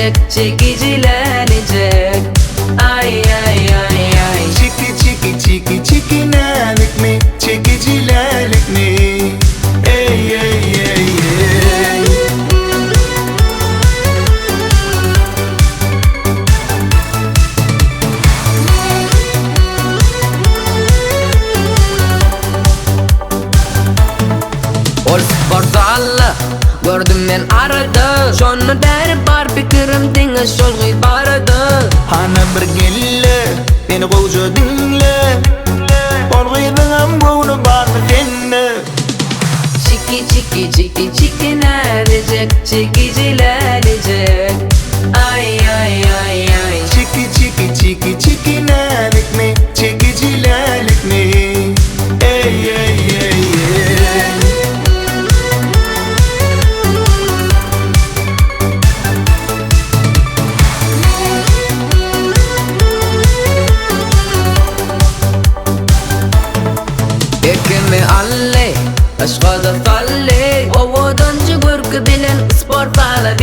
çekicilericek, çekicilericek. Ay ay ay ay. Çiki çiki çiki çikinelik mi? Çekicilerlik mi? Ey ey ey ey. Ol spor zallı gördüm men arada. Şonu derip bar pikirim diňe şolgy barada. Hana bir gelle, beni goýja dinle. Bolgydyňam bunu bar mı dinle? Çiki çiki çiki çikinerecek, çekicilerecek. Ay ay ay ay. Çiki çiki çiki çikinelik mi? Çekicilerlik mi? Ey ey ey ey. Ekimi alle, aşkada falle. Ovodançı görkü bilen spor fala